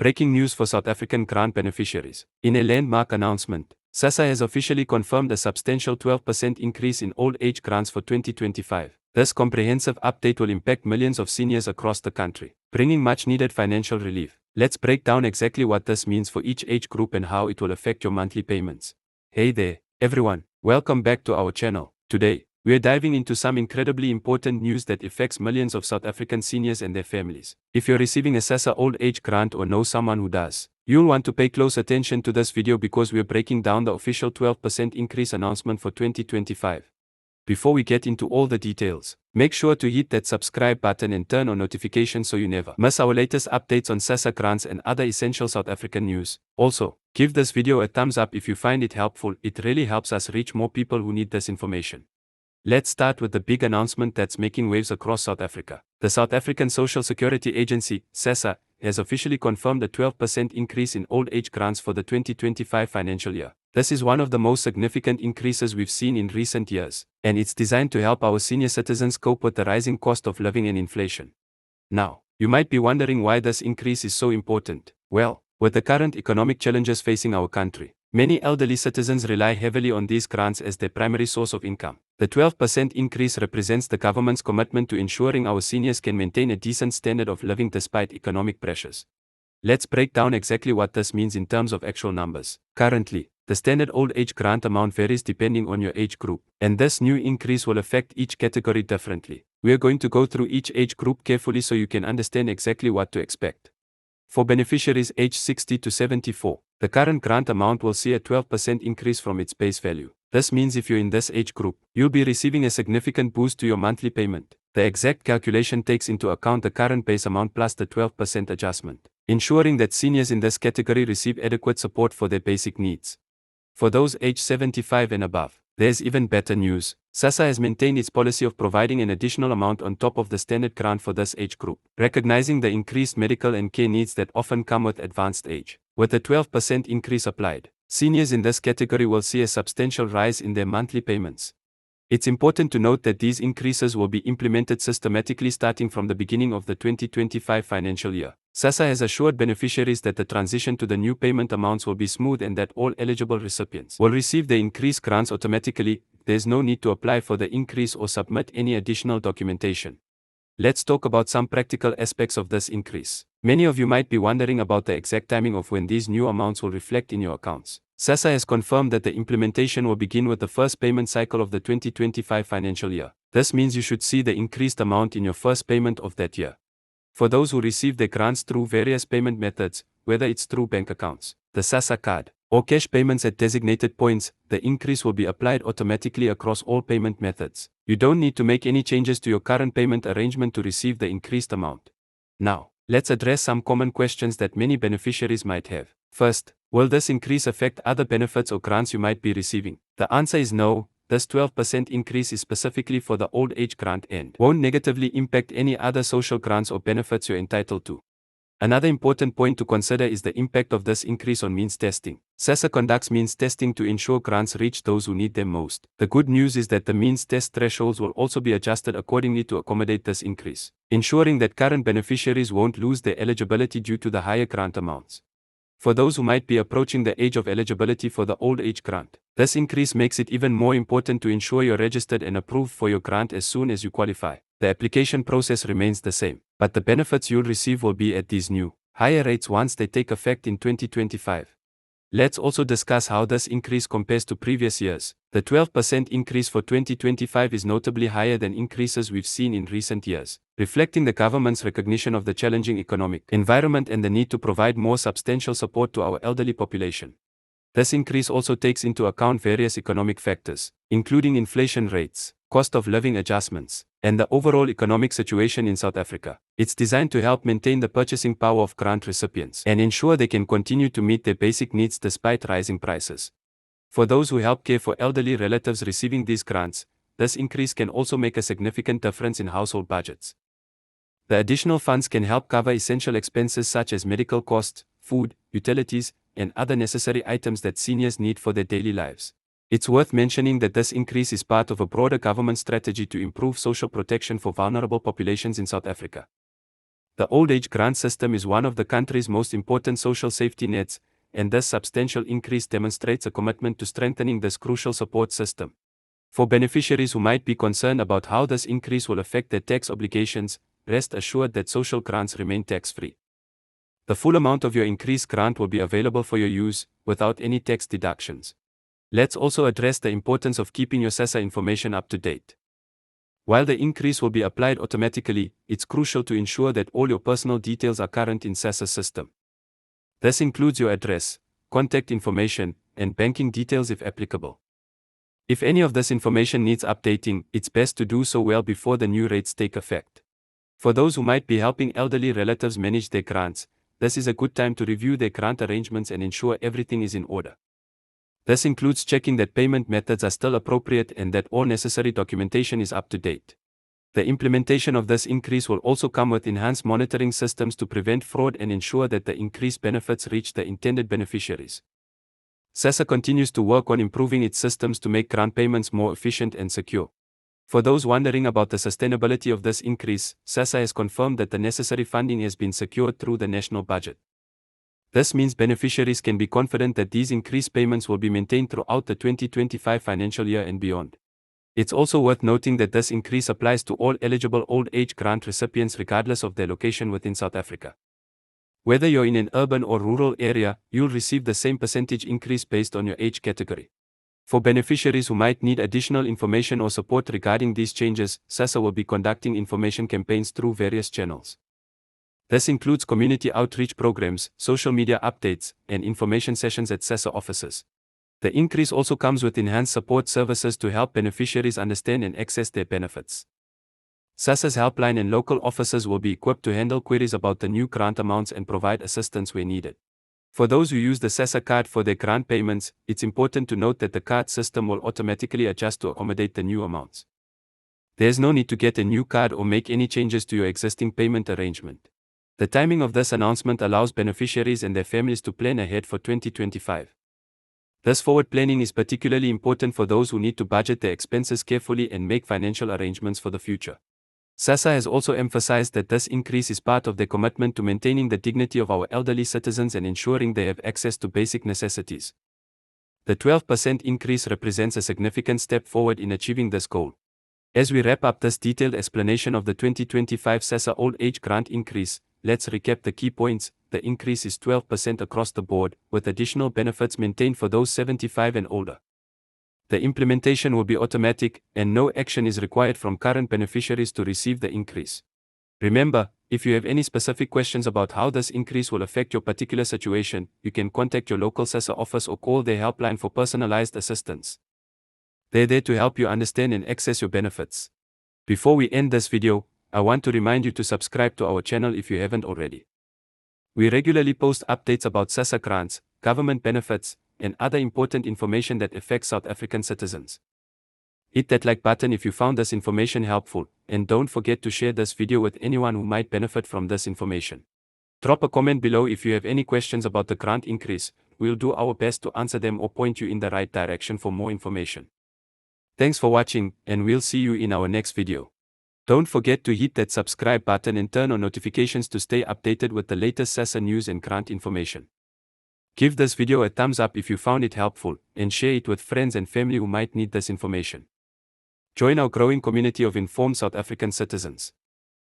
Breaking news for South African grant beneficiaries. In a landmark announcement, Sassa has officially confirmed a substantial 12% increase in old age grants for 2025. This comprehensive update will impact millions of seniors across the country, bringing much-needed financial relief. Let's break down exactly what this means for each age group and how it will affect your monthly payments. Hey there, everyone. Welcome back to our channel. Today, we are diving into some incredibly important news that affects millions of South African seniors and their families. If you're receiving a Sassa old age grant or know someone who does, you'll want to pay close attention to this video because we're breaking down the official 12% increase announcement for 2025. Before we get into all the details, make sure to hit that subscribe button and turn on notifications so you never miss our latest updates on Sassa grants and other essential South African news. Also, give this video a thumbs up if you find it helpful. It really helps us reach more people who need this information. Let's start with the big announcement that's making waves across South Africa. The South African Social Security Agency, Sassa, has officially confirmed a 12% increase in old age grants for the 2025 financial year. This is one of the most significant increases we've seen in recent years, and it's designed to help our senior citizens cope with the rising cost of living and inflation. Now, you might be wondering why this increase is so important. Well, with the current economic challenges facing our country, many elderly citizens rely heavily on these grants as their primary source of income. The 12% increase represents the government's commitment to ensuring our seniors can maintain a decent standard of living despite economic pressures. Let's break down exactly what this means in terms of actual numbers. Currently, the standard old age grant amount varies depending on your age group, and this new increase will affect each category differently. We are going to go through each age group carefully so you can understand exactly what to expect. For beneficiaries aged 60 to 74, the current grant amount will see a 12% increase from its base value. This means if you're in this age group, you'll be receiving a significant boost to your monthly payment. The exact calculation takes into account the current base amount plus the 12% adjustment, ensuring that seniors in this category receive adequate support for their basic needs. For those aged 75 and above, there's even better news. Sassa has maintained its policy of providing an additional amount on top of the standard grant for this age group, recognizing the increased medical and care needs that often come with advanced age. With the 12% increase applied, seniors in this category will see a substantial rise in their monthly payments. It's important to note that these increases will be implemented systematically starting from the beginning of the 2025 financial year. Sassa has assured beneficiaries that the transition to the new payment amounts will be smooth and that all eligible recipients will receive the increased grants automatically. There's no need to apply for the increase or submit any additional documentation. Let's talk about some practical aspects of this increase. Many of you might be wondering about the exact timing of when these new amounts will reflect in your accounts. Sassa has confirmed that the implementation will begin with the first payment cycle of the 2025 financial year. This means you should see the increased amount in your first payment of that year. For those who receive their grants through various payment methods, whether it's through bank accounts, the Sassa card, or cash payments at designated points, the increase will be applied automatically across all payment methods. You don't need to make any changes to your current payment arrangement to receive the increased amount. Now, let's address some common questions that many beneficiaries might have. First, will this increase affect other benefits or grants you might be receiving? The answer is no. This 12% increase is specifically for the old age grant and won't negatively impact any other social grants or benefits you're entitled to. Another important point to consider is the impact of this increase on means testing. Sassa conducts means testing to ensure grants reach those who need them most. The good news is that the means test thresholds will also be adjusted accordingly to accommodate this increase, ensuring that current beneficiaries won't lose their eligibility due to the higher grant amounts. For those who might be approaching the age of eligibility for the old age grant, this increase makes it even more important to ensure you're registered and approved for your grant as soon as you qualify. The application process remains the same, but the benefits you'll receive will be at these new, higher rates once they take effect in 2025. Let's also discuss how this increase compares to previous years. The 12% increase for 2025 is notably higher than increases we've seen in recent years, reflecting the government's recognition of the challenging economic environment and the need to provide more substantial support to our elderly population. This increase also takes into account various economic factors, including inflation rates, cost of living adjustments, and the overall economic situation in South Africa. It's designed to help maintain the purchasing power of grant recipients and ensure they can continue to meet their basic needs despite rising prices. For those who help care for elderly relatives receiving these grants, this increase can also make a significant difference in household budgets. The additional funds can help cover essential expenses such as medical costs, food, utilities, and other necessary items that seniors need for their daily lives. It's worth mentioning that this increase is part of a broader government strategy to improve social protection for vulnerable populations in South Africa. The old age grant system is one of the country's most important social safety nets, and this substantial increase demonstrates a commitment to strengthening this crucial support system. For beneficiaries who might be concerned about how this increase will affect their tax obligations, rest assured that social grants remain tax-free. The full amount of your increased grant will be available for your use, without any tax deductions. Let's also address the importance of keeping your Sassa information up to date. While the increase will be applied automatically, it's crucial to ensure that all your personal details are current in Sassa's system. This includes your address, contact information, and banking details if applicable. If any of this information needs updating, it's best to do so well before the new rates take effect. For those who might be helping elderly relatives manage their grants, this is a good time to review their grant arrangements and ensure everything is in order. This includes checking that payment methods are still appropriate and that all necessary documentation is up to date. The implementation of this increase will also come with enhanced monitoring systems to prevent fraud and ensure that the increased benefits reach the intended beneficiaries. Sassa continues to work on improving its systems to make grant payments more efficient and secure. For those wondering about the sustainability of this increase, Sassa has confirmed that the necessary funding has been secured through the national budget. This means beneficiaries can be confident that these increased payments will be maintained throughout the 2025 financial year and beyond. It's also worth noting that this increase applies to all eligible old age grant recipients regardless of their location within South Africa. Whether you're in an urban or rural area, you'll receive the same percentage increase based on your age category. For beneficiaries who might need additional information or support regarding these changes, Sassa will be conducting information campaigns through various channels. This includes community outreach programs, social media updates, and information sessions at Sassa offices. The increase also comes with enhanced support services to help beneficiaries understand and access their benefits. Sassa's helpline and local offices will be equipped to handle queries about the new grant amounts and provide assistance where needed. For those who use the Sassa card for their grant payments, it's important to note that the card system will automatically adjust to accommodate the new amounts. There's no need to get a new card or make any changes to your existing payment arrangement. The timing of this announcement allows beneficiaries and their families to plan ahead for 2025. This forward planning is particularly important for those who need to budget their expenses carefully and make financial arrangements for the future. Sassa has also emphasized that this increase is part of their commitment to maintaining the dignity of our elderly citizens and ensuring they have access to basic necessities. The 12% increase represents a significant step forward in achieving this goal. As we wrap up this detailed explanation of the 2025 Sassa Old Age Grant increase, let's recap the key points. The increase is 12% across the board, with additional benefits maintained for those 75 and older. The implementation will be automatic, and no action is required from current beneficiaries to receive the increase. Remember, if you have any specific questions about how this increase will affect your particular situation, you can contact your local Sassa office or call their helpline for personalized assistance. They're there to help you understand and access your benefits. Before we end this video, I want to remind you to subscribe to our channel if you haven't already. We regularly post updates about Sassa grants, government benefits, and other important information that affects South African citizens. Hit that like button if you found this information helpful, and don't forget to share this video with anyone who might benefit from this information. Drop a comment below if you have any questions about the grant increase. We'll do our best to answer them or point you in the right direction for more information. Thanks for watching, and we'll see you in our next video. Don't forget to hit that subscribe button and turn on notifications to stay updated with the latest Sassa news and grant information. Give this video a thumbs up if you found it helpful, and share it with friends and family who might need this information. Join our growing community of informed South African citizens.